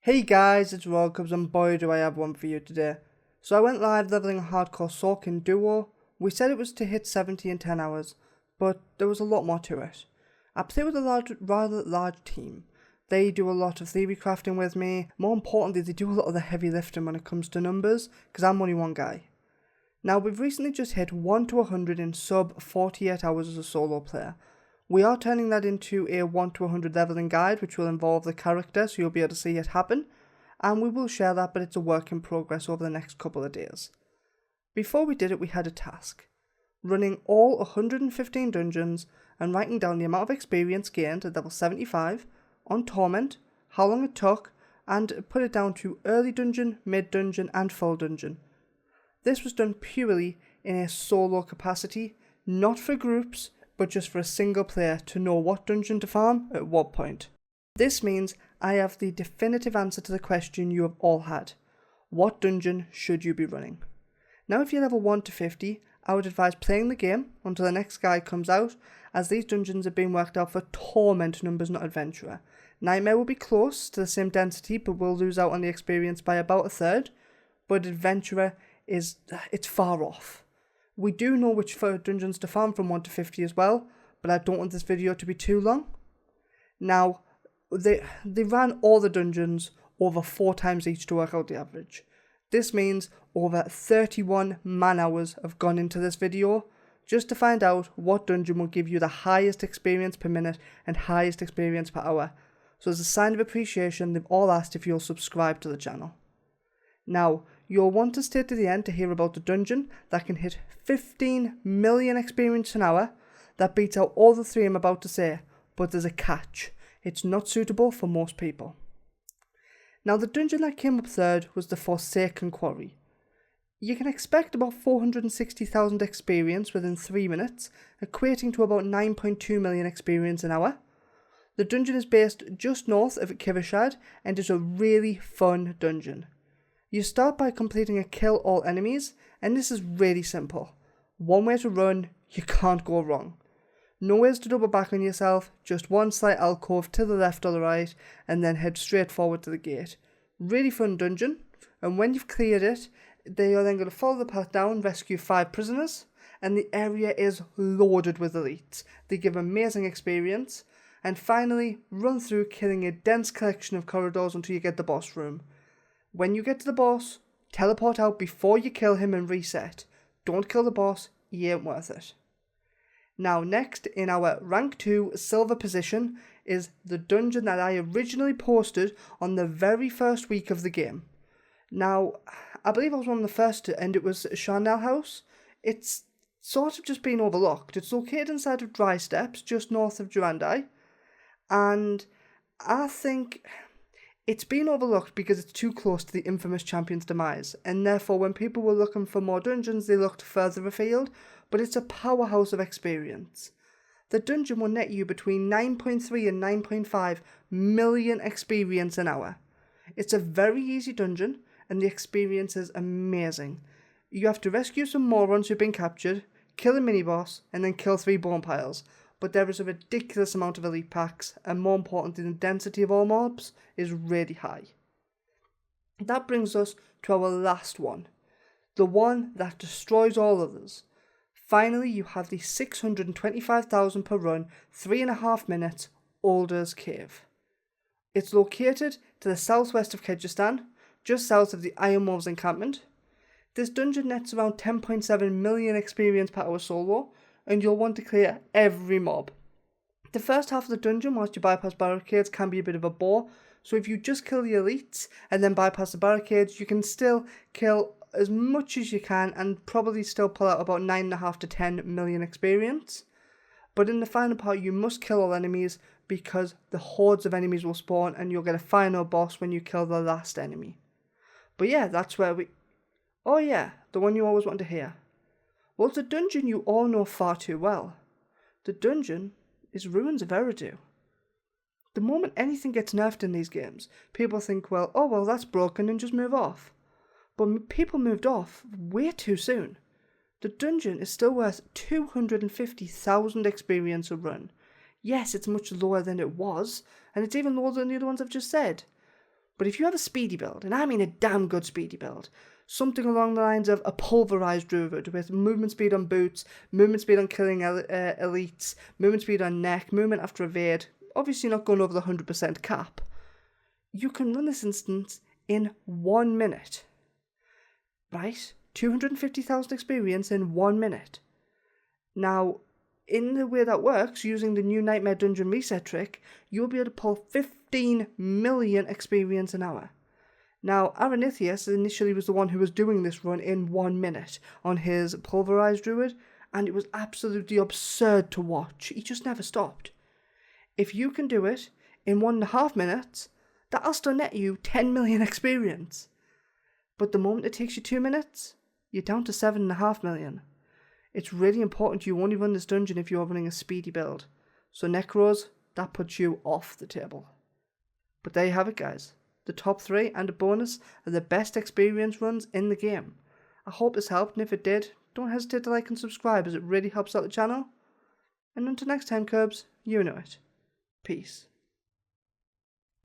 Hey guys, it's Rockubs and boy do I have one for you today. So I went live leveling a hardcore Sorc in duo. We said it was to hit 70 in 10 hours, but there was a lot more to it. I play with a rather large team. They do a lot of theory crafting with me. More importantly, they do a lot of the heavy lifting when it comes to numbers, because I'm only one guy. Now we've recently just hit 1 to 100 in sub 48 hours as a solo player. We are turning that into a 1 to 100 leveling guide, which will involve the character, so you'll be able to see it happen. And we will share that, but it's a work in progress over the next couple of days. Before we did it, we had a task. Running all 115 dungeons and writing down the amount of experience gained at level 75, on Torment, how long it took, and put it down to early dungeon, mid dungeon, and full dungeon. This was done purely in a solo capacity, not for groups, but just for a single player to know what dungeon to farm at what point. This means I have the definitive answer to the question you have all had. What dungeon should you be running? Now if you're level 1 to 50, I would advise playing the game until the next guide comes out, as these dungeons are being worked out for Torment numbers, not Adventurer. Nightmare will be close to the same density, but will lose out on the experience by about a third, but Adventurer it's far off. We do know which dungeons to farm from 1 to 50 as well, but I don't want this video to be too long. Now, they ran all the dungeons over 4 times each to work out the average. This means over 31 man hours have gone into this video just to find out what dungeon will give you the highest experience per minute and highest experience per hour. So as a sign of appreciation, they've all asked if you'll subscribe to the channel. Now, you'll want to stay to the end to hear about the dungeon that can hit 15 million experience an hour. That beats out all the 3 I'm about to say, but there's a catch. It's not suitable for most people. Now, the dungeon that came up third was the Forsaken Quarry. You can expect about 460,000 experience within 3 minutes, equating to about 9.2 million experience an hour. The dungeon is based just north of Kivishad and is a really fun dungeon. You start by completing a kill all enemies, and this is really simple. One way to run, you can't go wrong. No ways to double back on yourself, just one slight alcove to the left or the right, and then head straight forward to the gate. Really fun dungeon, and when you've cleared it, they are then going to follow the path down, rescue 5 prisoners, and the area is loaded with elites. They give amazing experience, and finally run through killing a dense collection of corridors until you get the boss room. When you get to the boss, teleport out before you kill him and reset. Don't kill the boss, he ain't worth it. Now next in our rank 2 silver position is the dungeon that I originally posted on the very first week of the game. Now, I believe I was one of the first to, and it was Charnel House. It's sort of just been overlooked. It's located inside of Dry Steps, just north of Durandai, and I think it's been overlooked because it's too close to the infamous champion's demise, and therefore when people were looking for more dungeons they looked further afield, but it's a powerhouse of experience. The dungeon will net you between 9.3 and 9.5 million experience an hour. It's a very easy dungeon, and the experience is amazing. You have to rescue some morons who've been captured, kill a mini-boss, and then kill 3 bone piles. But there is a ridiculous amount of elite packs, and more importantly, the density of all mobs is really high. That brings us to our last one, the one that destroys all others. Finally, you have the 625,000 per run, 3.5 minutes, Alder's Cave. It's located to the southwest of Kyrgyzstan, just south of the Iron Wolves encampment. This dungeon nets around 10.7 million experience per hour solo, and you'll want to clear every mob. The first half of the dungeon, whilst you bypass barricades, can be a bit of a bore, so if you just kill the elites and then bypass the barricades, you can still kill as much as you can and probably still pull out about 9.5 to 10 million experience. But in the final part, you must kill all enemies because the hordes of enemies will spawn and you'll get a final boss when you kill the last enemy. But yeah, that's where oh yeah, the one you always want to hear. Well, it's a dungeon you all know far too well. The dungeon is Ruins of Eridu. The moment anything gets nerfed in these games, people think, well, that's broken and just move off. But people moved off way too soon. The dungeon is still worth 250,000 experience a run. Yes, it's much lower than it was, and it's even lower than the other ones I've just said. But if you have a speedy build, and I mean a damn good speedy build, something along the lines of a pulverized druid with movement speed on boots, movement speed on killing elites, movement speed on neck, movement after evade, obviously not going over the 100% cap, you can run this instance in 1 minute. Right? 250,000 experience in 1 minute. Now, in the way that works, using the new Nightmare Dungeon reset trick, you'll be able to pull 15 million experience an hour. Now, Aranithius initially was the one who was doing this run in 1 minute on his pulverized druid, and it was absolutely absurd to watch. He just never stopped. If you can do it in 1.5 minutes, that'll still net you 10 million experience. But the moment it takes you 2 minutes, you're down to 7.5 million. It's really important you only run this dungeon if you're running a speedy build. So Necros, that puts you off the table. But there you have it, guys. The top 3 and a bonus are the best experience runs in the game. I hope this helped, and if it did, don't hesitate to like and subscribe as it really helps out the channel. And until next time, Curbs, you know it. Peace.